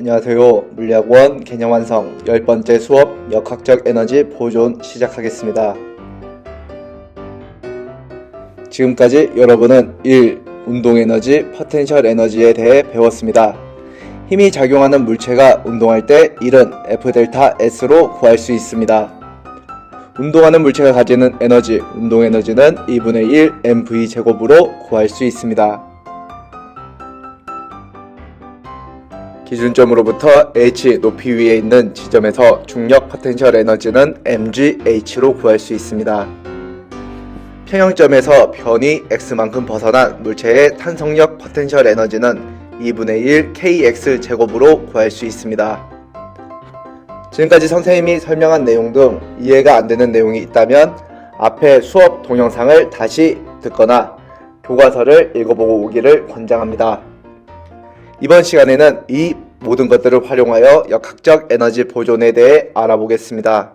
안녕하세요. 물리학원 개념 완성 10번째 수업 역학적 에너지 보존 시작하겠습니다. 지금까지 여러분은 1. 운동에너지, 포텐셜 에너지에 대해 배웠습니다. 힘이 작용하는 물체가 운동할 때 1은 F∆S로 구할 수 있습니다. 운동하는 물체가 가지는 에너지, 운동에너지는 2분의 1 mv 제곱으로 구할 수 있습니다. 기준점으로부터 h 높이 위에 있는 지점에서 중력 포텐셜 에너지는 mgh로 구할 수 있습니다. 평형점에서 변이 x만큼 벗어난 물체의 탄성력 포텐셜 에너지는 2분의 1 kx 제곱으로 구할 수 있습니다. 지금까지 선생님이 설명한 내용 등 이해가 안 되는 내용이 있다면 앞에 수업 동영상을 다시 듣거나 교과서를 읽어보고 오기를 권장합니다. 이번 시간에는 이 모든 것들을 활용하여 역학적 에너지 보존에 대해 알아보겠습니다.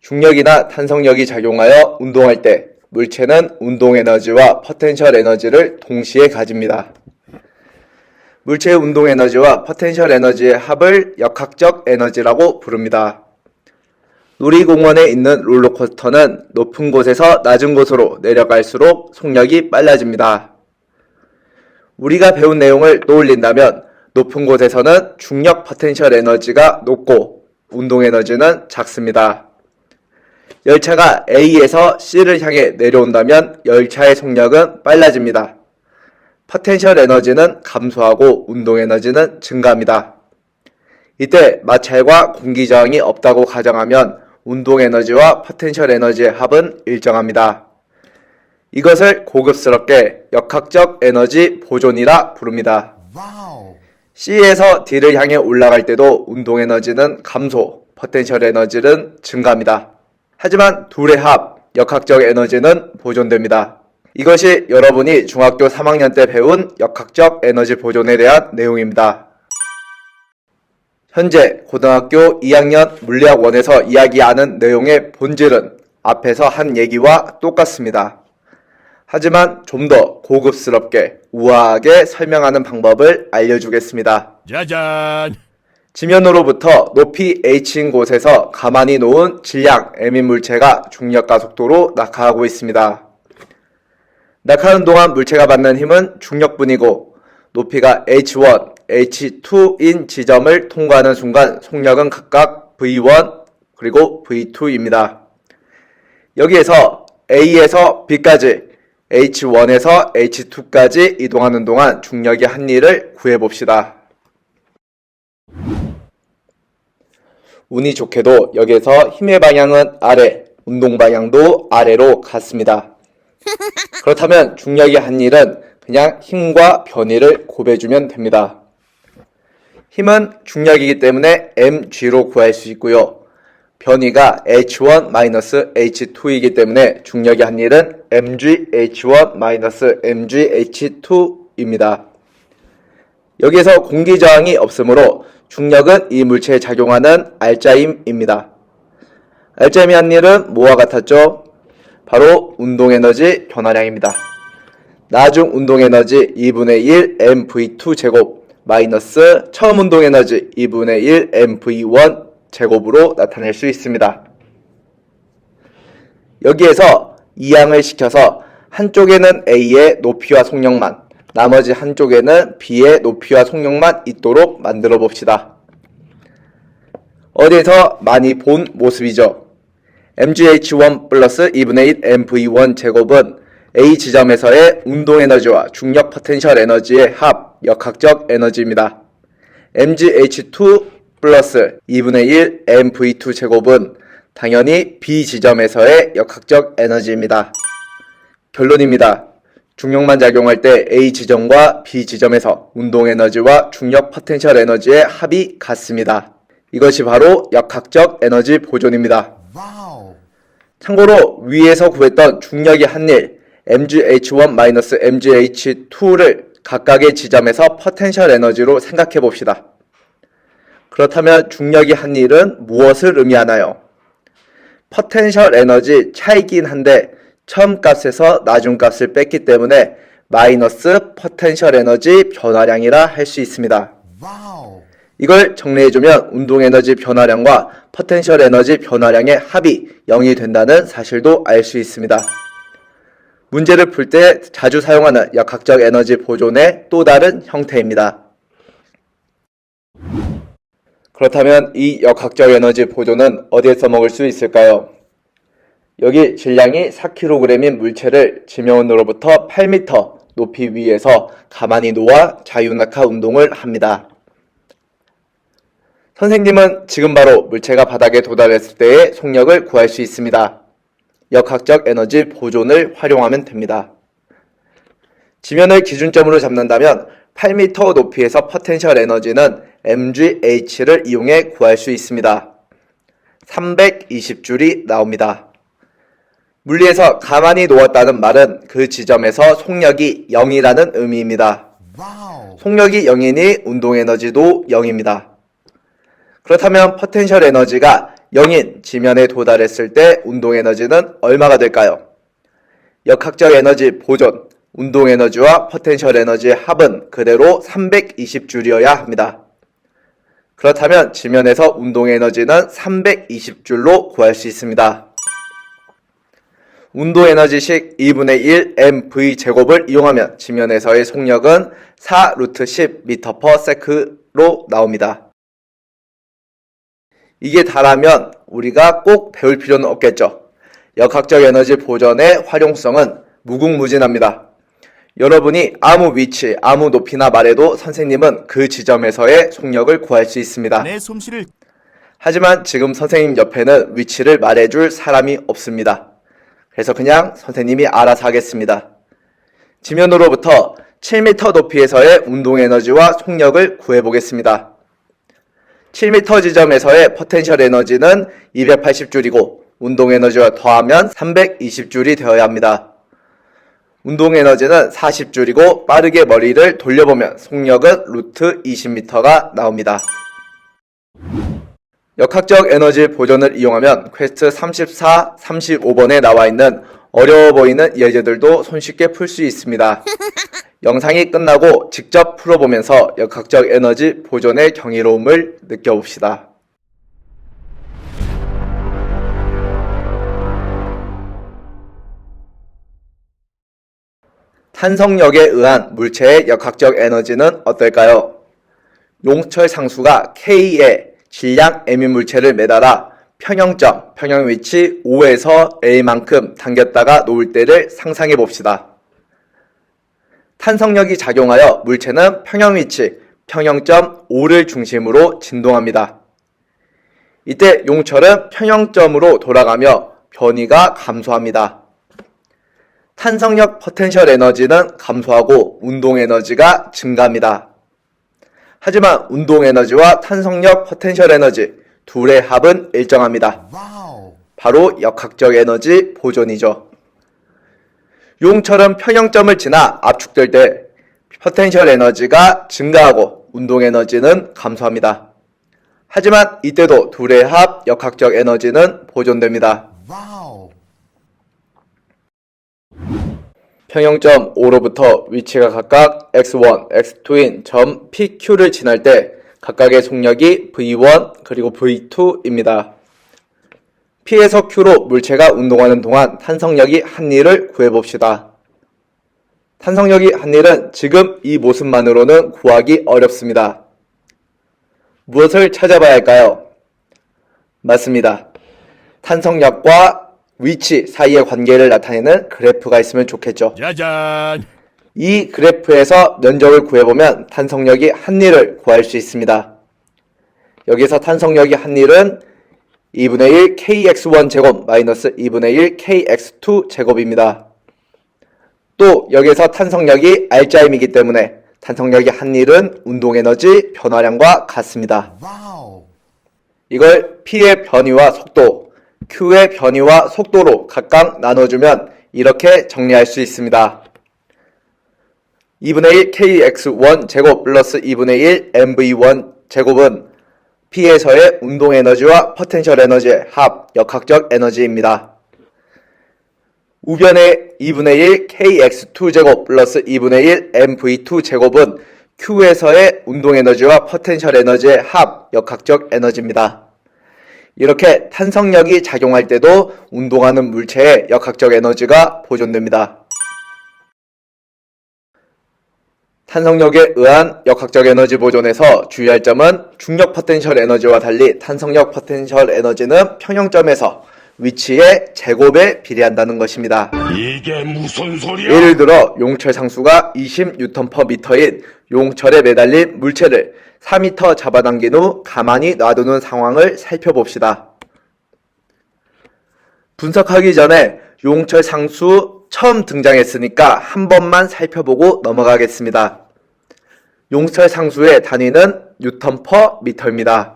중력이나 탄성력이 작용하여 운동할 때 물체는 운동에너지와 포텐셜 에너지를 동시에 가집니다. 물체의 운동에너지와 포텐셜 에너지의 합을 역학적 에너지라고 부릅니다. 놀이공원에 있는 롤러코스터는 높은 곳에서 낮은 곳으로 내려갈수록 속력이 빨라집니다. 우리가 배운 내용을 떠올린다면 높은 곳에서는 중력 포텐셜 에너지가 높고 운동 에너지는 작습니다. 열차가 A에서 C를 향해 내려온다면 열차의 속력은 빨라집니다. 포텐셜 에너지는 감소하고 운동 에너지는 증가합니다. 이때 마찰과 공기 저항이 없다고 가정하면 운동 에너지와 포텐셜 에너지의 합은 일정합니다. 이것을 고급스럽게 역학적 에너지 보존이라 부릅니다. C에서 D를 향해 올라갈 때도 운동 에너지는 감소, 포텐셜 에너지는 증가합니다. 하지만 둘의 합, 역학적 에너지는 보존됩니다. 이것이 여러분이 중학교 3학년 때 배운 역학적 에너지 보존에 대한 내용입니다. 현재 고등학교 2학년 물리학원에서 이야기하는 내용의 본질은 앞에서 한 얘기와 똑같습니다. 하지만 좀 더 고급스럽게 우아하게 설명하는 방법을 알려주겠습니다. 짜잔! 지면으로부터 높이 h인 곳에서 가만히 놓은 질량 m인 물체가 중력과 속도로 낙하하고 있습니다. 낙하하는 동안 물체가 받는 힘은 중력분이고 높이가 h1, h2인 지점을 통과하는 순간 속력은 각각 v1 그리고 v2입니다. 여기에서 A에서 B까지, h1에서 h2까지 이동하는 동안 중력이 한 일을 구해봅시다. 운이 좋게도 여기에서 힘의 방향은 아래, 운동 방향도 아래로 갔습니다. 그렇다면 중력이 한 일은 그냥 힘과 변이를 곱해주면 됩니다. 힘은 중력이기 때문에 mg로 구할 수 있고요. 변이가 h1-h2이기 때문에 중력이 한 일은 mgh1-mgh2입니다. 여기에서 공기 저항이 없으므로 중력은 이 물체에 작용하는 알짜힘입니다. 알짜힘이 한 일은 뭐와 같았죠? 바로 운동에너지 변화량입니다. 나중 운동에너지 2분의 1 mv2 제곱 마이너스 처음 운동에너지 2분의 1 mv1 제곱으로 나타낼 수 있습니다. 여기에서 이항을 시켜서 한쪽에는 A의 높이와 속력만, 나머지 한쪽에는 B의 높이와 속력만 있도록 만들어 봅시다. 어디에서 많이 본 모습이죠. mgh1 플러스 2분의 1 mv1 제곱은 A 지점에서의 운동 에너지와 중력 포텐셜 에너지의 합, 역학적 에너지입니다. mgh2 플러스 2분의 1 mv2 제곱은 당연히 B 지점에서의 역학적 에너지입니다. 결론입니다. 중력만 작용할 때 A 지점과 B 지점에서 운동 에너지와 중력 포텐셜 에너지의 합이 같습니다. 이것이 바로 역학적 에너지 보존입니다. 참고로 위에서 구했던 중력이 한 일, mgh1-mgh2를 각각의 지점에서 포텐셜 에너지로 생각해 봅시다. 그렇다면 중력이 한 일은 무엇을 의미하나요? 포텐셜 에너지 차이긴 한데 처음 값에서 나중 값을 뺐기 때문에 마이너스 포텐셜 에너지 변화량이라 할 수 있습니다. 이걸 정리해주면 운동 에너지 변화량과 포텐셜 에너지 변화량의 합이 0이 된다는 사실도 알 수 있습니다. 문제를 풀 때 자주 사용하는 역학적 에너지 보존의 또 다른 형태입니다. 그렇다면 이 역학적 에너지 보존은 어디에 써먹을 수 있을까요? 여기 질량이 4kg인 물체를 지면으로부터 8m 높이 위에서 가만히 놓아 자유낙하 운동을 합니다. 선생님은 지금 바로 물체가 바닥에 도달했을 때의 속력을 구할 수 있습니다. 역학적 에너지 보존을 활용하면 됩니다. 지면을 기준점으로 잡는다면 8m 높이에서 포텐셜 에너지는 mgh를 이용해 구할 수 있습니다. 320줄이 나옵니다. 물리에서 가만히 놓았다는 말은 그 지점에서 속력이 0이라는 의미입니다. 속력이 0이니 운동 에너지도 0입니다. 그렇다면 포텐셜 에너지가 0인 지면에 도달했을 때 운동 에너지는 얼마가 될까요? 역학적 에너지 보존, 운동 에너지와 포텐셜 에너지의 합은 그대로 320줄이어야 합니다. 그렇다면 지면에서 운동 에너지는 320줄로 구할 수 있습니다. 운동 에너지식 2분의 1 mv 제곱을 이용하면 지면에서의 속력은 4 루트 10 m/s로 나옵니다. 이게 다라면 우리가 꼭 배울 필요는 없겠죠. 역학적 에너지 보존의 활용성은 무궁무진합니다. 여러분이 아무 위치, 아무 높이나 말해도 선생님은 그 지점에서의 속력을 구할 수 있습니다. 하지만 지금 선생님 옆에는 위치를 말해줄 사람이 없습니다. 그래서 그냥 선생님이 알아서 하겠습니다. 지면으로부터 7m 높이에서의 운동 에너지와 속력을 구해보겠습니다. 7m 지점에서의 포텐셜 에너지는 280줄이고 운동 에너지와 더하면 320줄이 되어야 합니다. 운동 에너지는 40줄이고 빠르게 머리를 돌려보면 속력은 루트 20m가 나옵니다. 역학적 에너지 보존을 이용하면 퀘스트 34, 35번에 나와 있는 어려워 보이는 예제들도 손쉽게 풀 수 있습니다. 영상이 끝나고 직접 풀어보면서 역학적 에너지 보존의 경이로움을 느껴봅시다. 탄성력에 의한 물체의 역학적 에너지는 어떨까요? 용철 상수가 K에 질량 M인 물체를 매달아 평형점, 평형위치 5에서 A만큼 당겼다가 놓을 때를 상상해 봅시다. 탄성력이 작용하여 물체는 평형위치, 평형점 5를 중심으로 진동합니다. 이때 용철은 평형점으로 돌아가며 변위가 감소합니다. 탄성력 포텐셜 에너지는 감소하고 운동 에너지가 증가합니다. 하지만 운동 에너지와 탄성력 포텐셜 에너지 둘의 합은 일정합니다. 바로 역학적 에너지 보존이죠. 용철은 평형점을 지나 압축될 때 포텐셜 에너지가 증가하고 운동 에너지는 감소합니다. 하지만 이때도 둘의 합 역학적 에너지는 보존됩니다. 평형점 5로부터 위치가 각각 x1, x2인 점 PQ를 지날 때 각각의 속력이 V1 그리고 V2입니다. P에서 Q로 물체가 운동하는 동안 탄성력이 한 일을 구해봅시다. 탄성력이 한 일은 지금 이 모습만으로는 구하기 어렵습니다. 무엇을 찾아봐야 할까요? 맞습니다. 탄성력과 위치 사이의 관계를 나타내는 그래프가 있으면 좋겠죠. 짜잔! 이 그래프에서 면적을 구해보면 탄성력이 한 일을 구할 수 있습니다. 여기서 탄성력이 한 일은 2분의 1 kx1 제곱 마이너스 2분의 1 kx2 제곱입니다. 또 여기서 탄성력이 R자임이기 때문에 탄성력이 한 일은 운동에너지 변화량과 같습니다. 이걸 P의 변위와 속도, Q의 변위와 속도로 각각 나눠주면 이렇게 정리할 수 있습니다. 2분의 1 kx1 제곱 플러스 2분의 1 mv1 제곱은 P에서의 운동 에너지와 포텐셜 에너지의 합, 역학적 에너지입니다. 우변의 2분의 1 kx2제곱 플러스 2분의 1 mv2제곱은 Q에서의 운동 에너지와 포텐셜 에너지의 합, 역학적 에너지입니다. 이렇게 탄성력이 작용할 때도 운동하는 물체의 역학적 에너지가 보존됩니다. 탄성력에 의한 역학적 에너지 보존에서 주의할 점은 중력 포텐셜 에너지와 달리 탄성력 포텐셜 에너지는 평형점에서 위치의 제곱에 비례한다는 것입니다. 이게 무슨 소리야? 예를 들어 용철 상수가 20N/m인 용철에 매달린 물체를 4m 잡아당긴 후 가만히 놔두는 상황을 살펴봅시다. 분석하기 전에 용철 상수 처음 등장했으니까 한 번만 살펴보고 넘어가겠습니다. 용철 상수의 단위는 Nm/m입니다.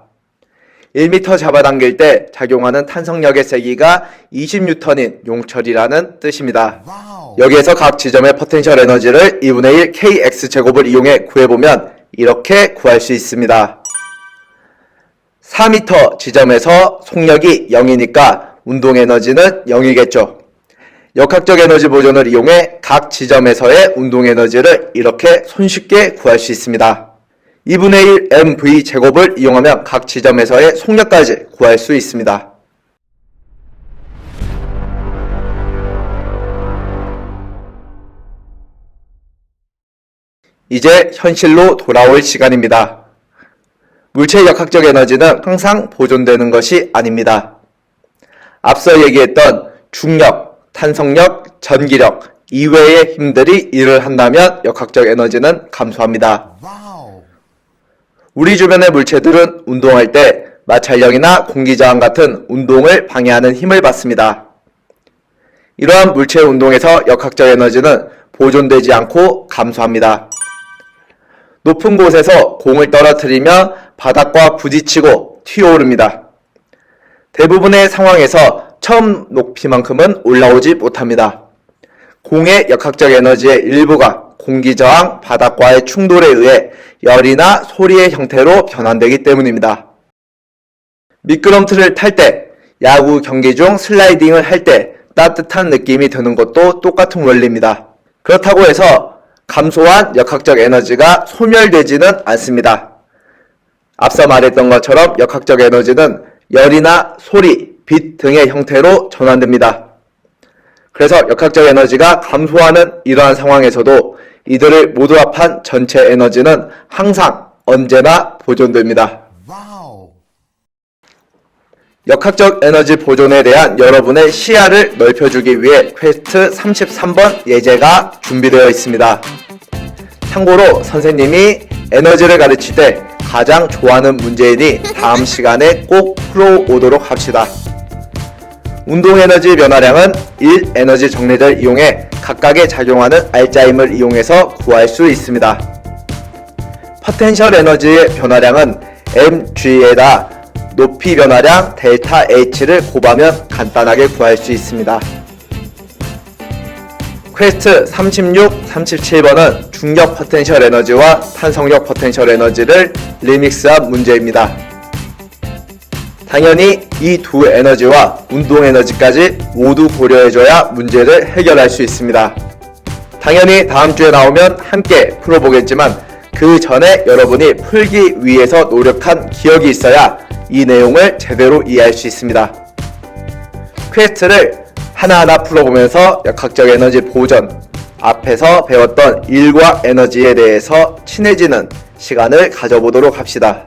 1m 잡아당길 때 작용하는 탄성력의 세기가 20N인 용철이라는 뜻입니다. 여기에서 각 지점의 포텐셜 에너지를 2분의 1 kx제곱을 이용해 구해보면 이렇게 구할 수 있습니다. 4m 지점에서 속력이 0이니까 운동 에너지는 0이겠죠. 역학적 에너지 보존을 이용해 각 지점에서의 운동 에너지를 이렇게 손쉽게 구할 수 있습니다. 2분의 1 mv제곱을 이용하면 각 지점에서의 속력까지 구할 수 있습니다. 이제 현실로 돌아올 시간입니다. 물체의 역학적 에너지는 항상 보존되는 것이 아닙니다. 앞서 얘기했던 중력, 탄성력, 전기력 이외의 힘들이 일을 한다면 역학적 에너지는 감소합니다. 우리 주변의 물체들은 운동할 때 마찰력이나 공기저항 같은 운동을 방해하는 힘을 받습니다. 이러한 물체의 운동에서 역학적 에너지는 보존되지 않고 감소합니다. 높은 곳에서 공을 떨어뜨리며 바닥과 부딪히고 튀어오릅니다. 대부분의 상황에서 처음 높이만큼은 올라오지 못합니다. 공의 역학적 에너지의 일부가 공기저항, 바닥과의 충돌에 의해 열이나 소리의 형태로 변환되기 때문입니다. 미끄럼틀을 탈 때, 야구 경기 중 슬라이딩을 할 때 따뜻한 느낌이 드는 것도 똑같은 원리입니다. 그렇다고 해서 감소한 역학적 에너지가 소멸되지는 않습니다. 앞서 말했던 것처럼 역학적 에너지는 열이나 소리, 빛 등의 형태로 전환됩니다. 그래서 역학적 에너지가 감소하는 이러한 상황에서도 이들을 모두 합한 전체 에너지는 항상 언제나 보존됩니다. 역학적 에너지 보존에 대한 여러분의 시야를 넓혀주기 위해 퀘스트 33번 예제가 준비되어 있습니다. 참고로 선생님이 에너지를 가르칠 때 가장 좋아하는 문제이니 다음 시간에 꼭 풀어오도록 합시다. 운동 에너지 변화량은 1 에너지 정리를 이용해 각각의 작용하는 알짜힘을 이용해서 구할 수 있습니다. 포텐셜 에너지의 변화량은 mg에다 높이 변화량 델타 h를 곱하면 간단하게 구할 수 있습니다. 퀘스트 36, 37번은 중력 포텐셜 에너지와 탄성력 포텐셜 에너지를 리믹스한 문제입니다. 당연히 이 두 에너지와 운동 에너지까지 모두 고려해줘야 문제를 해결할 수 있습니다. 당연히 다음 주에 나오면 함께 풀어보겠지만 그 전에 여러분이 풀기 위해서 노력한 기억이 있어야 이 내용을 제대로 이해할 수 있습니다. 퀘스트를 하나하나 풀어보면서 역학적 에너지 보존, 앞에서 배웠던 일과 에너지에 대해서 친해지는 시간을 가져보도록 합시다.